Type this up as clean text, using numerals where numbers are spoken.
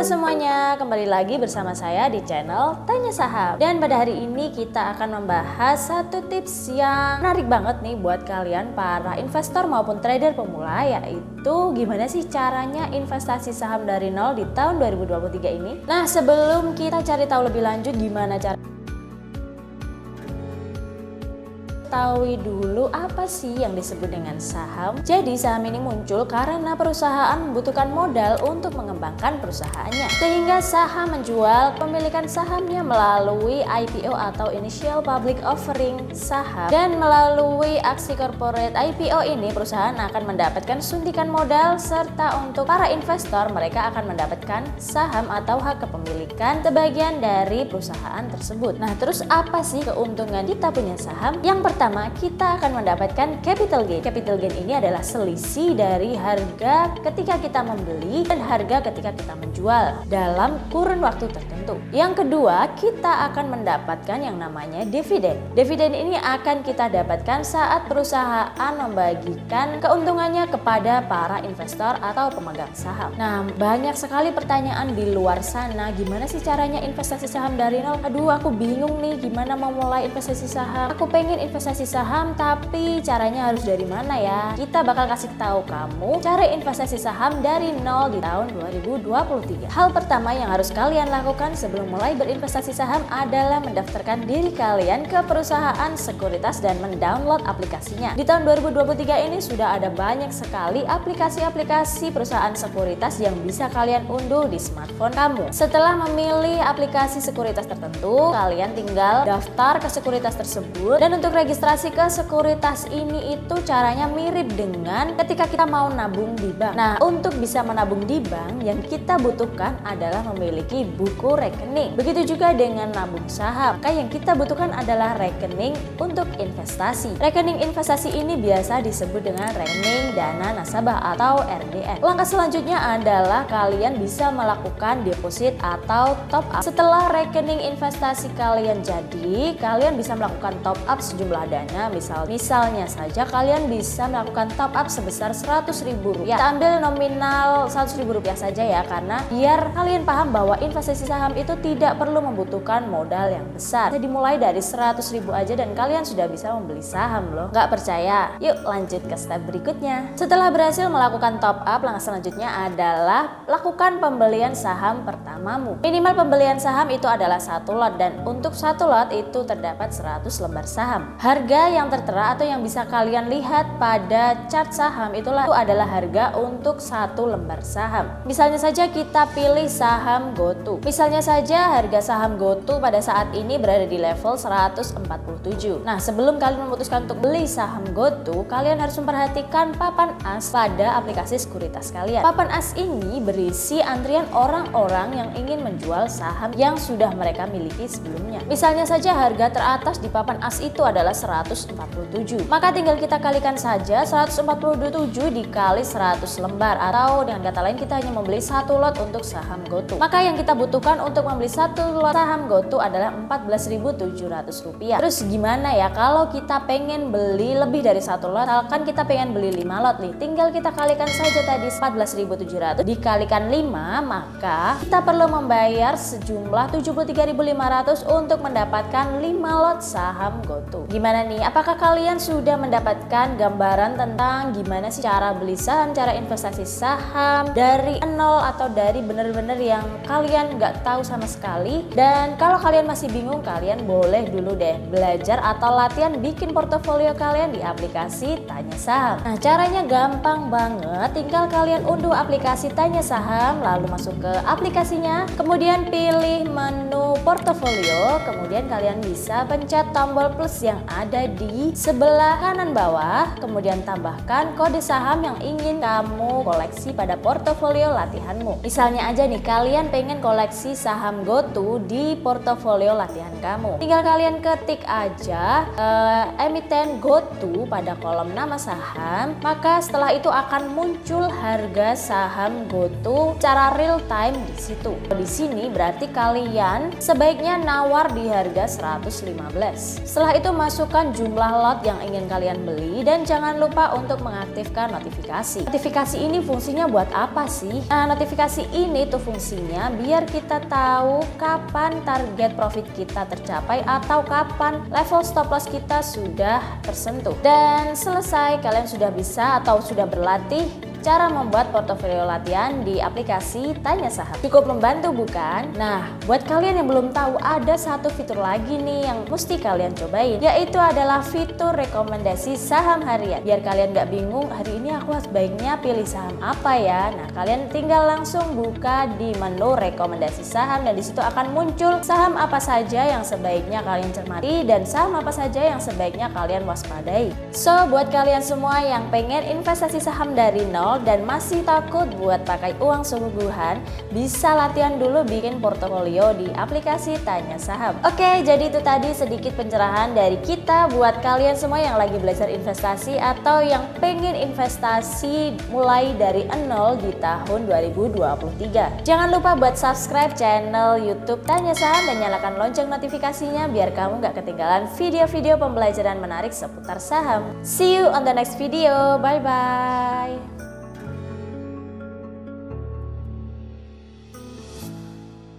Halo semuanya, kembali lagi bersama saya di channel Tanya Saham. Dan pada hari ini kita akan membahas satu tips yang menarik banget nih buat kalian para investor maupun trader pemula, yaitu gimana sih caranya investasi saham dari nol di tahun 2023 ini. Nah, sebelum kita cari tahu lebih lanjut gimana cara ketahui dulu apa sih yang disebut dengan saham. Jadi saham ini muncul karena perusahaan membutuhkan modal untuk mengembangkan perusahaannya, sehingga saham menjual pemilikan sahamnya melalui IPO atau Initial Public Offering saham. Dan melalui aksi corporate IPO ini perusahaan akan mendapatkan suntikan modal, serta untuk para investor mereka akan mendapatkan saham atau hak kepemilikan sebagian dari perusahaan tersebut. Nah, terus apa sih keuntungan kita punya saham? Yang pertama, kita akan mendapatkan capital gain. Capital gain ini adalah selisih dari harga ketika kita membeli dan harga ketika kita menjual dalam kurun waktu tertentu. Yang kedua, kita akan mendapatkan yang namanya dividen. Dividen ini akan kita dapatkan saat perusahaan membagikan keuntungannya kepada para investor atau pemegang saham. Nah, banyak sekali pertanyaan di luar sana, gimana sih caranya investasi saham dari nol? Aduh, aku bingung nih gimana mau mulai investasi saham. Aku pengen investasi saham, tapi caranya harus dari mana ya? Kita bakal kasih tahu kamu cara investasi saham dari nol di tahun 2023. Hal pertama yang harus kalian lakukan sebelum mulai berinvestasi saham adalah mendaftarkan diri kalian ke perusahaan sekuritas dan mendownload aplikasinya. Di tahun 2023 ini sudah ada banyak sekali aplikasi-aplikasi perusahaan sekuritas yang bisa kalian unduh di smartphone kamu. Setelah memilih aplikasi sekuritas tertentu, kalian tinggal daftar ke sekuritas tersebut. Dan untuk registrasi ke sekuritas ini itu caranya mirip dengan ketika kita mau nabung di bank. Nah, untuk bisa menabung di bank yang kita butuhkan adalah memiliki buku rekening. Begitu juga dengan nabung saham. Maka yang kita butuhkan adalah rekening untuk investasi. Rekening investasi ini biasa disebut dengan rekening dana nasabah atau RDN. Langkah selanjutnya adalah kalian bisa melakukan deposit atau top up. Setelah rekening investasi kalian jadi, kalian bisa melakukan top up sejumlah dana. Misalnya saja kalian bisa melakukan top up sebesar Rp100.000. Kita ambil nominal Rp100.000 saja ya, karena biar kalian paham bahwa investasi saham itu tidak perlu membutuhkan modal yang besar. Jadi mulai dari Rp100.000 aja dan kalian sudah bisa membeli saham loh. Nggak percaya? Yuk lanjut ke step berikutnya. Setelah berhasil melakukan top up, langkah selanjutnya adalah lakukan pembelian saham pertamamu. Minimal pembelian saham itu adalah 1 lot, dan untuk 1 lot itu terdapat 100 lembar saham. Harga yang tertera atau yang bisa kalian lihat pada chart saham itu adalah harga untuk 1 lembar saham. Misalnya saja kita pilih saham GoTo. Misalnya saja harga saham GoTo pada saat ini berada di level 147. Nah, sebelum kalian memutuskan untuk beli saham GoTo, kalian harus memperhatikan papan as pada aplikasi sekuritas kalian. Papan as ini berisi antrian orang-orang yang ingin menjual saham yang sudah mereka miliki sebelumnya. Misalnya saja harga teratas di papan as itu adalah 147. Maka tinggal kita kalikan saja 147 dikali 100 lembar, atau dengan kata lain kita hanya membeli 1 lot untuk saham GoTo. Maka yang kita butuhkan untuk membeli 1 lot saham GoTo adalah Rp14.700. Terus gimana ya kalau kita pengen beli lebih dari 1 lot? Misalkan kita pengen beli 5 lot nih, tinggal kita kalikan saja tadi 14.700 dikalikan 5, maka kita perlu membayar sejumlah Rp73.500 untuk mendapatkan 5 lot saham GoTo. Gimana nih? Apakah kalian sudah mendapatkan gambaran tentang gimana sih cara beli saham, cara investasi saham dari nol atau dari bener-bener yang kalian nggak tahu sama sekali? Dan kalau kalian masih bingung, kalian boleh dulu deh belajar atau latihan bikin portofolio kalian di aplikasi Tanya Saham. Nah, caranya gampang banget. Tinggal kalian unduh aplikasi Tanya Saham, lalu masuk ke aplikasinya, kemudian pilih menu portofolio, kemudian kalian bisa pencet tombol plus yang ada di sebelah kanan bawah, kemudian tambahkan kode saham yang ingin kamu koleksi pada portofolio latihanmu. Misalnya aja nih, kalian pengen koleksi saham GoTo di portofolio latihan kamu. Tinggal kalian ketik aja emiten GoTo pada kolom nama saham, maka setelah itu akan muncul harga saham GoTo secara real time di situ. Di sini berarti kalian sebaiknya nawar di harga 115. Setelah itu masuk tentukan jumlah lot yang ingin kalian beli dan jangan lupa untuk mengaktifkan notifikasi. Notifikasi ini fungsinya buat apa sih? Nah, notifikasi ini tuh fungsinya biar kita tahu kapan target profit kita tercapai atau kapan level stop loss kita sudah tersentuh. Dan selesai, kalian sudah bisa atau sudah berlatih cara membuat portofolio latihan di aplikasi Tanya Saham. Cukup membantu bukan? Nah, buat kalian yang belum tahu, ada satu fitur lagi nih yang mesti kalian cobain, yaitu adalah fitur rekomendasi saham harian. Biar kalian nggak bingung, hari ini aku sebaiknya pilih saham apa ya? Nah, kalian tinggal langsung buka di menu rekomendasi saham dan disitu akan muncul saham apa saja yang sebaiknya kalian cermati dan saham apa saja yang sebaiknya kalian waspadai. So, buat kalian semua yang pengen investasi saham dari nol dan masih takut buat pakai uang sungguhan, bisa latihan dulu bikin portofolio di aplikasi Tanya Saham. Oke, jadi itu tadi sedikit pencerahan dari kita buat kalian semua yang lagi belajar investasi atau yang pengen investasi mulai dari nol di tahun 2023. Jangan lupa buat subscribe channel YouTube Tanya Saham dan nyalakan lonceng notifikasinya biar kamu gak ketinggalan video-video pembelajaran menarik seputar saham. See you on the next video. Bye bye.